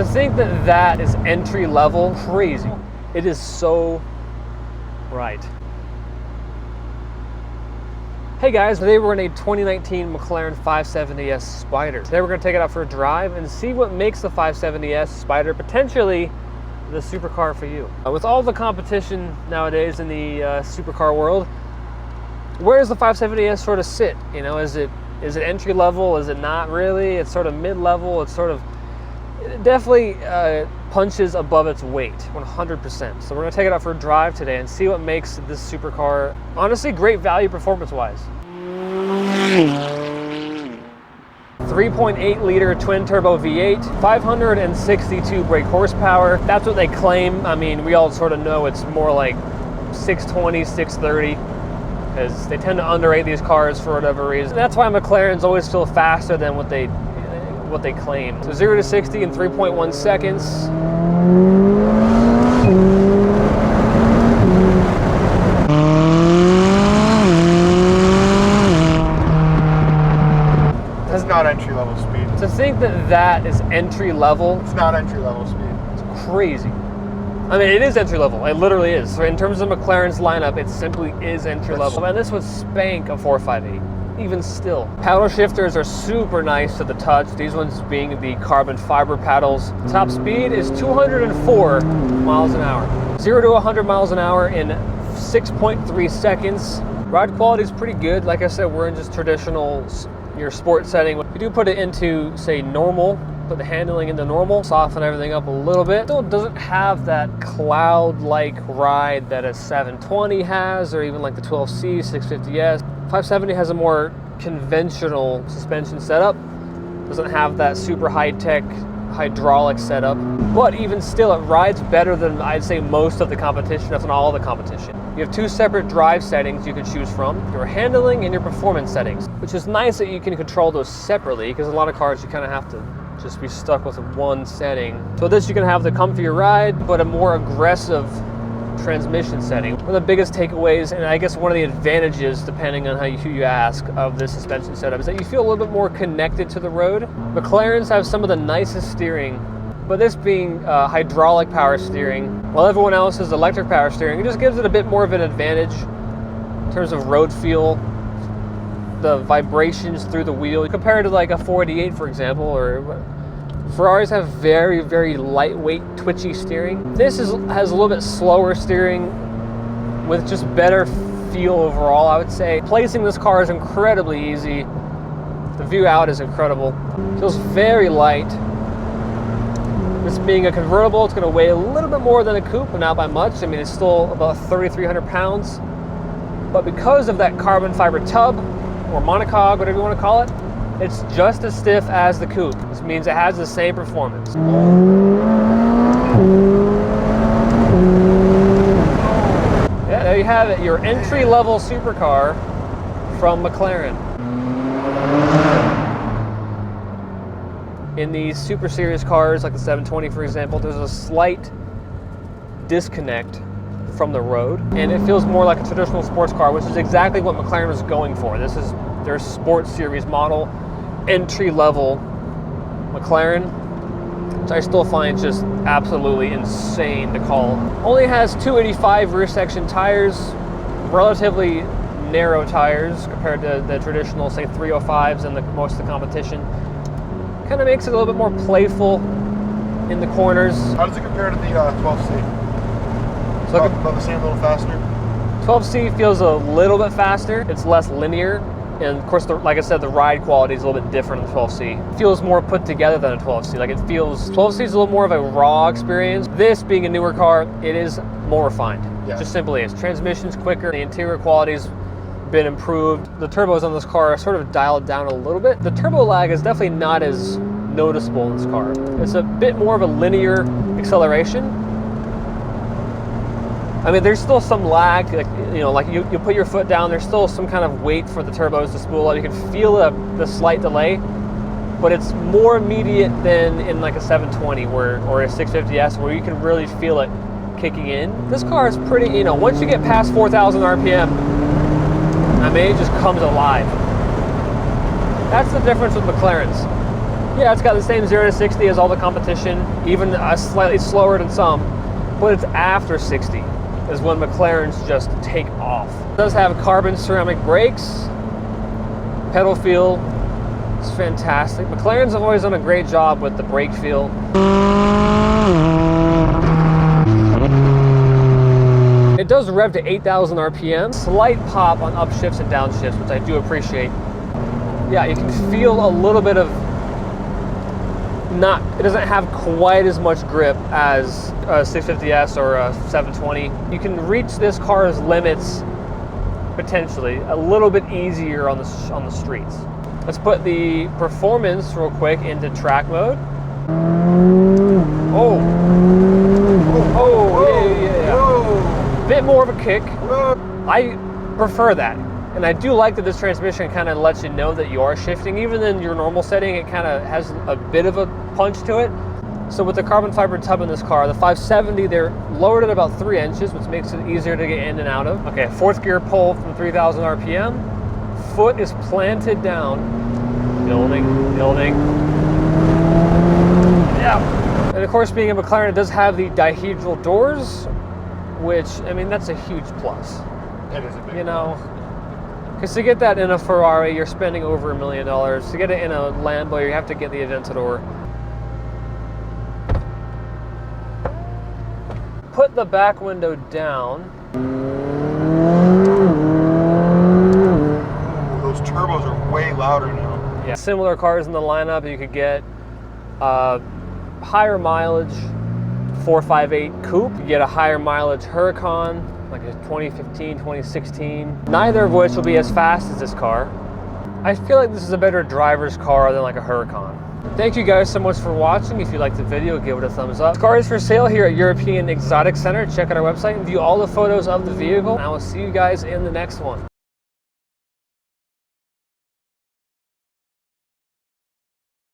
think that that is entry level, crazy. It is so right. Hey guys, today we're in a 2019 McLaren 570S Spider. Today we're going to take it out for a drive and see what makes the 570S Spider potentially the supercar for you. With all the competition nowadays in the supercar world, where does the 570S sort of sit? You know, is it entry level? Is it not really? It's sort of mid-level. It's sort of, it definitely punches above its weight, 100%. So we're going to take it out for a drive today and see what makes this supercar, honestly, great value performance-wise. 3.8 liter twin turbo V8, 562 brake horsepower. That's what they claim. I mean, we all sort of know it's more like 620, 630, because they tend to underrate these cars for whatever reason. That's why McLaren's always feel faster than what they claim. So 0 to 60 in 3.1 seconds. That's not entry level speed. To think that that is entry level. It's not entry level speed. It's crazy. I mean, it is entry level. It literally is. So in terms of McLaren's lineup, it simply is entry level. And this would spank a 458. Even still. Paddle shifters are super nice to the touch, these ones being the carbon fiber paddles. Top speed is 204 miles an hour. 0 to 100 miles an hour in 6.3 seconds. Ride quality is pretty good. Like I said, we're in just traditional, your sport setting. If you do put it into, say, normal, put the handling into normal, soften everything up a little bit. Still doesn't have that cloud-like ride that a 720 has, or even like the 12C, 650S. 570 has a more conventional suspension setup. Doesn't have that super high-tech hydraulic setup. But even still, it rides better than, I'd say, most of the competition, if not all the competition. You have two separate drive settings you can choose from, your handling and your performance settings, which is nice that you can control those separately, because a lot of cars you kind of have to just be stuck with one setting. So this, you can have the comfier ride, but a more aggressive transmission setting. One of the biggest takeaways, and I guess one of the advantages, depending on who you ask, of this suspension setup is that you feel a little bit more connected to the road. McLaren's have some of the nicest steering, but this being hydraulic power steering, while everyone else is electric power steering, it just gives it a bit more of an advantage in terms of road feel, the vibrations through the wheel, compared to like a 488, for example, or Ferraris have very, very lightweight, twitchy steering. This has a little bit slower steering with just better feel overall, I would say. Placing this car is incredibly easy. The view out is incredible. Feels very light. This being a convertible, it's gonna weigh a little bit more than a coupe, but not by much. I mean, it's still about 3,300 pounds. But because of that carbon fiber tub, or monocog, whatever you want to call it, it's just as stiff as the coupe. This means it has the same performance. Yeah, there you have it, your entry-level supercar from McLaren. In these super serious cars, like the 720, for example, there's a slight disconnect from the road, and it feels more like a traditional sports car, which is exactly what McLaren was going for. This is their sports series model, entry-level McLaren, which I still find just absolutely insane to call. Only has 285 rear section tires, relatively narrow tires compared to the traditional, say, 305s and most of the competition. Kind of makes it a little bit more playful in the corners. How does it compare to the 12C? So about the same, a little faster? 12C feels a little bit faster. It's less linear. And of course, like I said, the ride quality is a little bit different in the 12C. It feels more put together than a 12C. Like, it feels, 12C is a little more of a raw experience. This being a newer car, it is more refined. Yeah. It just simply is. Transmission's quicker. The interior quality's been improved. The turbos on this car are sort of dialed down a little bit. The turbo lag is definitely not as noticeable in this car. It's a bit more of a linear acceleration. I mean, there's still some lag, like, you know, like you put your foot down, there's still some kind of wait for the turbos to spool up. You can feel the slight delay, but it's more immediate than in like a 720 or a 650S, where you can really feel it kicking in. This car is pretty, you know, once you get past 4,000 RPM, I mean, it just comes alive. That's the difference with McLaren's. Yeah, it's got the same 0 to 60 as all the competition, even slightly slower than some, but it's after 60 is when McLaren's just take off. It does have carbon ceramic brakes, pedal feel, it's fantastic. McLaren's have always done a great job with the brake feel. It does rev to 8,000 RPM, slight pop on upshifts and downshifts, which I do appreciate. Yeah, you can feel a little bit of it doesn't have quite as much grip as a 650S or a 720. You can reach this car's limits potentially a little bit easier on the streets. Let's put the performance real quick into track mode. Oh, yeah. Bit more of a kick. I prefer that. And I do like that this transmission kind of lets you know that you are shifting. Even in your normal setting, it kind of has a bit of a punch to it. So with the carbon fiber tub in this car, the 570, they're lowered at about 3 inches, which makes it easier to get in and out of. Okay, 4th gear pull from 3,000 RPM. Foot is planted down. Building. Yeah. And of course, being a McLaren, it does have the dihedral doors, which, I mean, that's a huge plus. It is a big plus. Because to get that in a Ferrari, you're spending over $1 million. To get it in a Lambo, you have to get the Aventador. Put the back window down. Those turbos are way louder now. Yeah. Similar cars in the lineup, you could get higher mileage 458 coupe. You get a higher mileage Huracan, like a 2015, 2016. Neither of which will be as fast as this car. I feel like this is a better driver's car than like a Huracan. Thank you guys so much for watching. If you liked the video, give it a thumbs up. This car is for sale here at European Exotic Center. Check out our website and view all the photos of the vehicle. And I will see you guys in the next one.